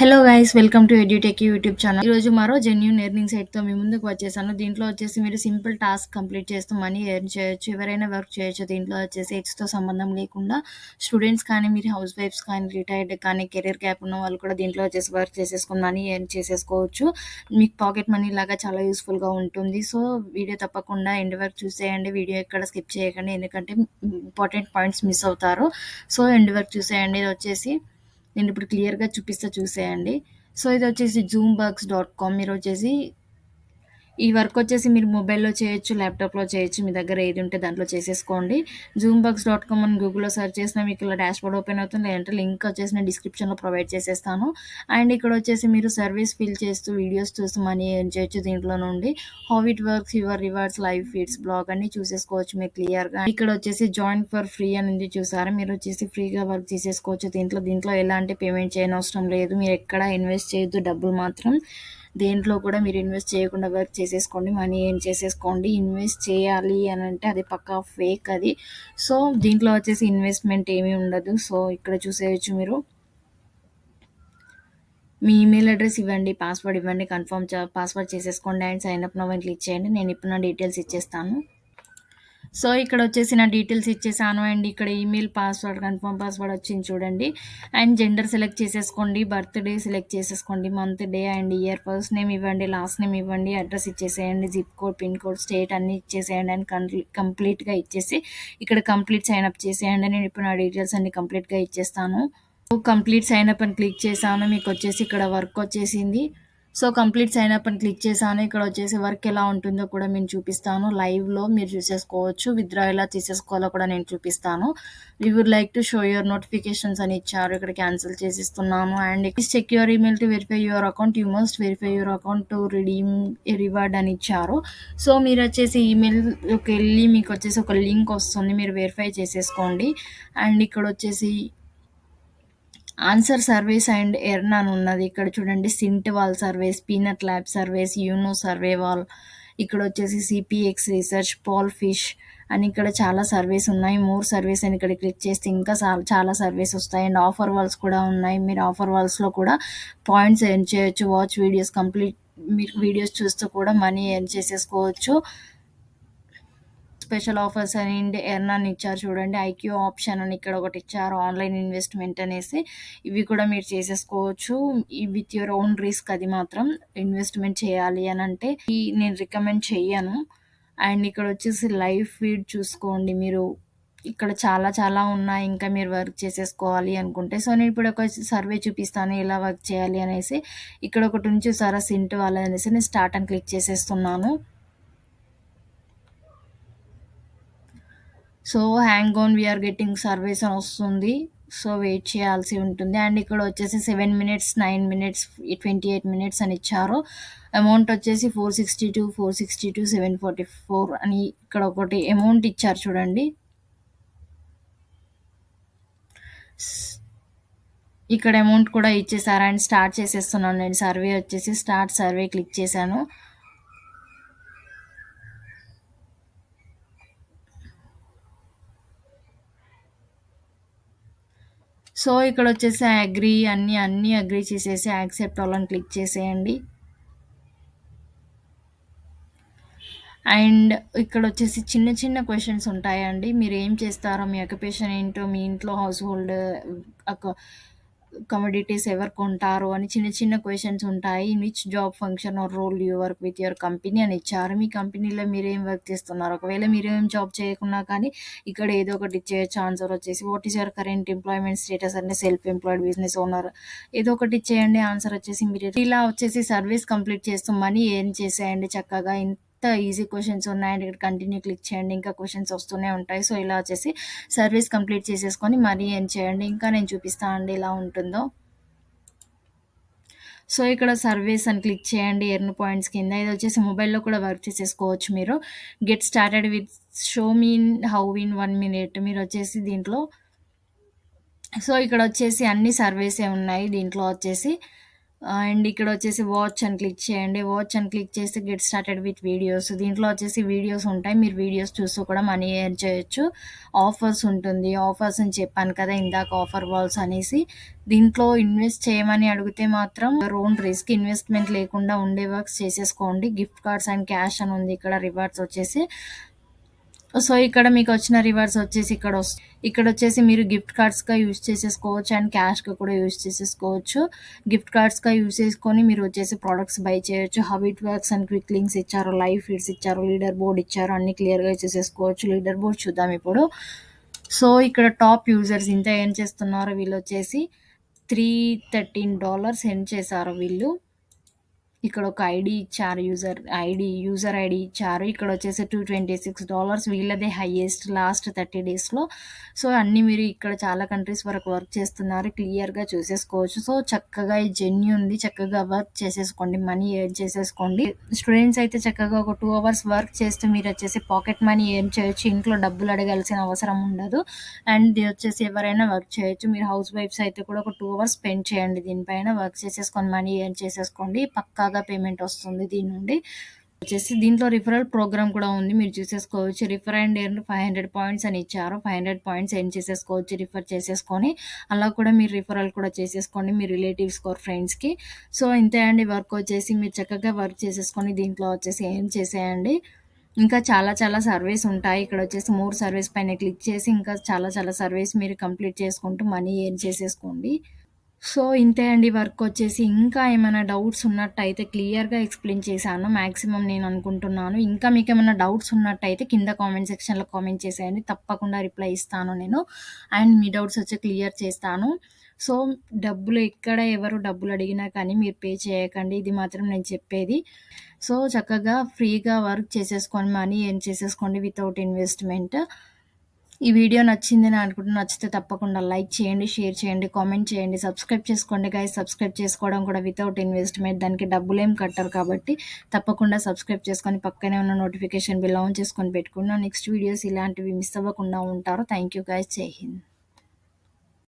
Hello guys, welcome to edu techie YouTube channel. ఈరోజు మరో genuine earning సైట్తో మీ ముందుకు వచ్చేసాను. దీంట్లో వచ్చేసి మీరు సింపుల్ టాస్క్ కంప్లీట్ చేస్తూ మనీ ఎర్న్ చేయొచ్చు. ఎవరైనా వర్క్ చేయొచ్చు. దీంట్లో వచ్చేసి ఎగ్స్తో సంబంధం లేకుండా స్టూడెంట్స్ కానీ, మీరు హౌస్ వైఫ్స్ కానీ, రిటైర్డ్ కానీ, కెరీర్ గ్యాప్ ఉన్న వాళ్ళు కూడా దీంట్లో వచ్చేసి వర్క్ చేసేసుకుని మనీ ఎర్న్ చేసేసుకోవచ్చు. మీకు పాకెట్ మనీ లాగా చాలా యూస్ఫుల్గా ఉంటుంది. సో వీడియో తప్పకుండా ఎండ్ వరకు చూసేయండి. వీడియో ఎక్కడ స్కిప్ చేయకండి, ఎందుకంటే ఇంపార్టెంట్ పాయింట్స్ మిస్ అవుతారు. సో ఎండ్ వరకు చూసేయండి. ఇది వచ్చేసి నేను ఇప్పుడు క్లియర్గా చూసేయండి. సో ఇది వచ్చేసి zoombugs.com. మీరు వచ్చేసి ఈ వర్క్ వచ్చేసి మీరు మొబైల్లో చేయొచ్చు, ల్యాప్టాప్లో చేయొచ్చు. మీ దగ్గర ఏది ఉంటే దాంట్లో చేసేసుకోండి. zoombugs.com అని గూగుల్లో సెర్చ్ చేసినా మీకు ఇలా డాష్బోర్డ్ ఓపెన్ అవుతుంది. లేదంటే లింక్ వచ్చేసి నేను డిస్క్రిప్షన్లో ప్రొవైడ్ చేసేస్తాను. అండ్ ఇక్కడ వచ్చేసి మీరు సర్వీస్ ఫిల్ చేస్తూ వీడియోస్ చూస్తూ మనీ ఎర్న్ చేయొచ్చు. దీంట్లో నుండి how it works, your rewards, live feeds, blog అన్ని చూసేసుకోవచ్చు మీరు క్లియర్గా. ఇక్కడ వచ్చేసి జాయిన్ ఫర్ ఫ్రీ అని చూసారా, మీరు వచ్చేసి ఫ్రీగా వర్క్ చేసేసుకోవచ్చు. దీంట్లో ఎలాంటి పేమెంట్ చేయనవసరం లేదు. మీరు ఎక్కడ ఇన్వెస్ట్ చేయొద్దు, డబ్బులు మాత్రం దేంట్లో కూడా మీరు ఇన్వెస్ట్ చేయకుండా వర్క్ చేసేసుకోండి, మనీ ఏం చేసేసుకోండి. ఇన్వెస్ట్ చేయాలి అని అంటే అది పక్కా ఫేక్ అది. సో దీంట్లో వచ్చేసి ఇన్వెస్ట్మెంట్ ఏమీ ఉండదు. సో ఇక్కడ చూసేయచ్చు మీరు. మీ ఈమెయిల్ అడ్రస్ ఇవ్వండి, పాస్వర్డ్ ఇవ్వండి, పాస్వర్డ్ చేసేసుకోండి అండ్ సైన్ అప్ నౌ అని క్లిక్ చేయండి. నేను ఇప్పుడు నా డీటెయిల్స్ ఇచ్చేస్తాను. సో ఇక్కడ వచ్చేసి నా డీటెయిల్స్ ఇచ్చేసాను అండ్ ఇక్కడ ఈమెయిల్ పాస్వర్డ్, కన్ఫర్మ్ పాస్వర్డ్ వచ్చింది చూడండి. అండ్ జెండర్ సెలెక్ట్ చేసేసుకోండి, బర్త్డే సెలెక్ట్ చేసేసుకోండి, month, day and year. First name ఇవ్వండి, లాస్ట్ నేమ్ ఇవ్వండి, అడ్రస్ ఇచ్చేసేయండి, zip code, pin code, state అన్నీ ఇచ్చేసేయండి అండ్ కంప్లీట్గా ఇచ్చేసి ఇక్కడ కంప్లీట్ సైన్ అప్ చేసేయండి. నేను ఇప్పుడు నా డీటెయిల్స్ అన్ని కంప్లీట్గా ఇచ్చేస్తాను. కంప్లీట్ సైన్ అప్ అని క్లిక్ చేశాను. మీకు వచ్చేసి ఇక్కడ వర్క్ వచ్చేసింది. సో కంప్లీట్ సైన్ అప్ అని క్లిక్ చేశాను. ఇక్కడ వచ్చేసి వర్క్ ఎలా ఉంటుందో కూడా నేను చూపిస్తాను. లైవ్లో మీరు చూసేసుకోవచ్చు. విత్డ్రా ఎలా తీసేసుకోవాలో కూడా నేను చూపిస్తాను. We would like to show your notifications అని ఇచ్చారు. ఇక్కడ క్యాన్సిల్ చేసిస్తున్నాను. And check your email to verify your account, you must verify your account to redeem a reward అని ఇచ్చారు. సో మీరు వచ్చేసి ఈమెయిల్కి వెళ్ళి మీకు వచ్చేసి ఒక లింక్ వస్తుంది, మీరు వెరిఫై చేసేసుకోండి. అండ్ ఇక్కడ వచ్చేసి ఆన్సర్ సర్వీస్ అండ్ ఎర్న్ అని ఉన్నది. ఇక్కడ చూడండి, Cint wall service, Peanut Lab service, యూనో సర్వే వాల్, ఇక్కడ వచ్చేసి సిపిఎక్స్ రీసెర్చ్, పాల్ ఫిష్ అని ఇక్కడ చాలా సర్వీస్ ఉన్నాయి. మోర్ సర్వీస్ అని ఇక్కడ క్లిక్ చేస్తే ఇంకా చాలా సర్వీస్ వస్తాయి. అండ్ ఆఫర్ వాల్స్ కూడా ఉన్నాయి. మీరు ఆఫర్ వాల్స్లో కూడా పాయింట్స్ ఎర్న్ చేయొచ్చు. వాచ్ వీడియోస్ కంప్లీట్, మీరు వీడియోస్ చూస్తూ కూడా మనీ ఎర్న్ చేసేసుకోవచ్చు. స్పెషల్ ఆఫర్స్ అండ్ ఎర్న్ అని ఇచ్చారు చూడండి. ఐక్యూ ఆప్షన్ అని ఇక్కడ ఒకటి ఇచ్చారు, ఆన్లైన్ ఇన్వెస్ట్మెంట్ అనేసి. ఇవి కూడా మీరు చేసేసుకోవచ్చు విత్ యువర్ ఓన్ రిస్క్. అది మాత్రం ఇన్వెస్ట్మెంట్ చేయాలి అని అంటే నేను రికమెండ్ చెయ్యను. అండ్ ఇక్కడ వచ్చేసి లైవ్ ఫీడ్ చూసుకోండి మీరు. ఇక్కడ చాలా ఉన్నాయి ఇంకా మీరు వర్క్ చేసేసుకోవాలి అనుకుంటే. సో నేను ఇప్పుడు ఒక సర్వే చూపిస్తాను ఎలా వర్క్ చేయాలి అనేసి. ఇక్కడ ఒకటి ఉంది చూసారా, సింట్ వాళ్ళ అనేసి. నేను స్టార్ట్ అని క్లిక్ చేసేస్తున్నాను. So hang on, we're getting surveys అని వస్తుంది. సో వెయిట్ చేయాల్సి ఉంటుంది. అండ్ ఇక్కడ వచ్చేసి 7 minutes, 9 minutes, 28 minutes అని ఇచ్చారు. అమౌంట్ వచ్చేసి 462, 462, 744 అని ఇక్కడ ఒకటి అమౌంట్ ఇచ్చారు చూడండి. ఇక్కడ అమౌంట్ కూడా ఇచ్చేసారు. అండ్ స్టార్ట్ చేసేస్తున్నాను నేను. సర్వే వచ్చేసి స్టార్ట్ సర్వే క్లిక్ చేశాను. సో ఇక్కడ వచ్చేసి అగ్రీ, అన్నీ అగ్రీ చేసేసి యాక్సెప్ట్ ఆల్ అని క్లిక్ చేసేయండి. అండ్ ఇక్కడ వచ్చేసి చిన్న క్వశ్చన్స్ ఉంటాయండి. మీరు ఏం చేస్తారో, మీ ఆక్యుపేషన్ ఏంటో, మీ ఇంట్లో హౌస్ హోల్డ్ కమోడిటీస్ ఎవరు కొంటారు అని చిన్న క్వశ్చన్స్ ఉంటాయి. In which job function or role you work with your company అని ఇచ్చారు. మీ కంపెనీలో మీరేం వర్క్ చేస్తున్నారు. ఒకవేళ మీరేం జాబ్ చేయకున్నా కానీ ఇక్కడ ఏదో ఒకటి ఇచ్చేయచ్చు. ఆన్సర్ వచ్చేసి what is your current employment status అంటే సెల్ఫ్ ఎంప్లాయిడ్, బిజినెస్ ఓనర్, ఏదో ఒకటి ఇచ్చేయండి. ఆన్సర్ వచ్చేసి మీరు ఇలా వచ్చేసి సర్వీస్ కంప్లీట్ చేస్తూ మనీ ఎర్న్ చేసేయండి చక్కగా. ఈజీ క్వశ్చన్స్ ఉన్నాయండి. ఇక్కడ కంటిన్యూ క్లిక్ చేయండి, ఇంకా క్వశ్చన్స్ వస్తూనే ఉంటాయి. సో ఇలా వచ్చేసి సర్వీస్ కంప్లీట్ చేసేసుకొని మరీ ఏం చేయండి. ఇంకా నేను చూపిస్తాను అండి ఎలా ఉంటుందో. సో ఇక్కడ సర్వీస్ అని క్లిక్ చేయండి, ఎర్న్ పాయింట్స్ కింద. ఇది వచ్చేసి మొబైల్లో కూడా వర్క్ చేసేసుకోవచ్చు మీరు. Get started with show mean how in 1 minute. మీరు వచ్చేసి దీంట్లో, సో ఇక్కడ వచ్చేసి అన్ని సర్వీసే ఉన్నాయి దీంట్లో వచ్చేసి. అండ్ ఇక్కడ వచ్చేసి వాచ్ అని క్లిక్ చేయండి. వాచ్ అని క్లిక్ చేస్తే గెట్ స్టార్టెడ్ విత్ వీడియోస్. దీంట్లో వచ్చేసి వీడియోస్ ఉంటాయి. మీరు వీడియోస్ చూస్తూ కూడా మనీ ఎర్న్ చేయొచ్చు. ఆఫర్స్ ఉంటుంది. ఆఫర్స్ అని చెప్పాను కదా ఇందాక, ఆఫర్ వాల్స్ అనేసి. దీంట్లో ఇన్వెస్ట్ చేయమని అడిగితే మాత్రం ఓన్ రిస్క్, ఇన్వెస్ట్మెంట్ లేకుండా ఉండే వర్క్స్ చేసేసుకోండి. గిఫ్ట్ కార్డ్స్ అండ్ క్యాష్ అని ఉంది ఇక్కడ. రివార్డ్స్ వచ్చేసి, సో ఇక్కడ మీకు వచ్చిన రివార్డ్స్ వచ్చేసి ఇక్కడ వచ్చేసి మీరు గిఫ్ట్ కార్డ్స్గా యూజ్ చేసేసుకోవచ్చు అండ్ క్యాష్గా కూడా యూజ్ చేసేసుకోవచ్చు. గిఫ్ట్ కార్డ్స్గా యూజ్ చేసుకొని మీరు వచ్చేసి ప్రోడక్ట్స్ బై చేయొచ్చు. How it works and quick links ఇచ్చారు, లైవ్ ఫీడ్స్ ఇచ్చారు, లీడర్ బోర్డ్ ఇచ్చారు, అన్ని క్లియర్గా చేసేసుకోవచ్చు. లీడర్ బోర్డ్ చూద్దాం ఇప్పుడు. సో ఇక్కడ టాప్ యూజర్స్ ఇంత ఏం చేస్తున్నారు, వీళ్ళు వచ్చేసి $313 ఎర్న్ చేశారు వీళ్ళు. ఇక్కడ ఒక ఐడి ఇచ్చారు, యూజర్ ఐడి ఇచ్చారు. ఇక్కడ వచ్చేసి $226 వీళ్ళదే హైయెస్ట్ లాస్ట్ 30 డేస్లో. సో అన్నీ మీరు ఇక్కడ చాలా కంట్రీస్ వరకు వర్క్ చేస్తున్నారు, క్లియర్గా చూసేసుకోవచ్చు. సో చక్కగా ఈ జెన్యూన్ది చక్కగా వర్క్ చేసేసుకోండి, మనీ ఎర్న్ చేసేసుకోండి. స్టూడెంట్స్ అయితే చక్కగా ఒక 2 అవర్స్ వర్క్ చేస్తూ మీరు వచ్చేసి పాకెట్ మనీ ఎర్న్ చేయొచ్చు. ఇంట్లో డబ్బులు అడగాల్సిన అవసరం ఉండదు. అండ్ ఇది వచ్చేసి ఎవరైనా వర్క్ చేయొచ్చు. మీరు హౌస్ వైఫ్స్ అయితే కూడా ఒక 2 అవర్స్ స్పెండ్ చేయండి దీనిపైన, వర్క్ చేసేసుకొని మనీ ఎర్న్ చేసేసుకోండి. పక్కాగా పేమెంట్ వస్తుంది దీని నుండి. వచ్చేసి దీంట్లో రిఫరల్ ప్రోగ్రామ్ కూడా ఉంది, మీరు చూసేసుకోవచ్చు. రిఫర్ అండ్ ఎర్న్ 500 పాయింట్స్ అని ఇచ్చారు. 500 పాయింట్స్ ఎర్న్ చేసేసుకోవచ్చు రిఫర్ చేసేసుకొని. అలా కూడా మీరు రిఫరల్ కూడా చేసేసుకోండి మీ రిలేటివ్స్ ఆర్ ఫ్రెండ్స్కి. సో ఇంతే అండి వర్క్ వచ్చేసి. మీరు చక్కగా వర్క్ చేసేసుకొని దీంట్లో వచ్చేసి ఎర్న్ చేసేయండి. ఇంకా చాలా చాలా సర్వీస్ ఉంటాయి. ఇక్కడ వచ్చేసి 3 సర్వీస్ పైన క్లిక్ చేసి ఇంకా చాలా చాలా సర్వీస్ మీరు కంప్లీట్ చేసుకుంటూ మనీ ఎర్న్ చేసేసుకోండి. సో ఇంతే అండి వర్క్ వచ్చేసి. ఇంకా ఏమైనా డౌట్స్ ఉన్నట్టయితే క్లియర్గా ఎక్స్ప్లెయిన్ చేశాను మ్యాక్సిమం నేను అనుకుంటున్నాను. ఇంకా మీకు ఏమైనా డౌట్స్ ఉన్నట్టయితే కింద కామెంట్ సెక్షన్లో కామెంట్ చేసేయండి, తప్పకుండా రిప్లై ఇస్తాను నేను. అండ్ మీ డౌట్స్ వచ్చి క్లియర్ చేస్తాను. సో ఎవరు డబ్బులు అడిగినా కానీ మీరు పే చేయకండి, ఇది మాత్రం నేను చెప్పేది. సో చక్కగా ఫ్రీగా వర్క్ చేసేసుకొని మనీ ఎర్న్ చేసేసుకోండి వితౌట్ ఇన్వెస్ట్మెంట్. ఈ వీడియో నచ్చిందని అనుకుంటున్నా. నచ్చితే తప్పకుండా లైక్ చేయండి, షేర్ చేయండి, కామెంట్ చేయండి, సబ్స్క్రైబ్ చేసుకోండి గైస్. సబ్స్క్రైబ్ చేసుకోవడం కూడా వితౌట్ ఇన్వెస్ట్మెంట్, దానికి డబ్బులేం కట్టరు కాబట్టి తప్పకుండా సబ్స్క్రైబ్ చేసుకొని పక్కనే ఉన్న నోటిఫికేషన్ బిల్ ఆన్ చేసుకొని పెట్టుకున్నా. నెక్స్ట్ వీడియోస్ ఇలాంటివి మిస్ అవ్వకుండా ఉంటారు. Thank you guys. జై హింద్.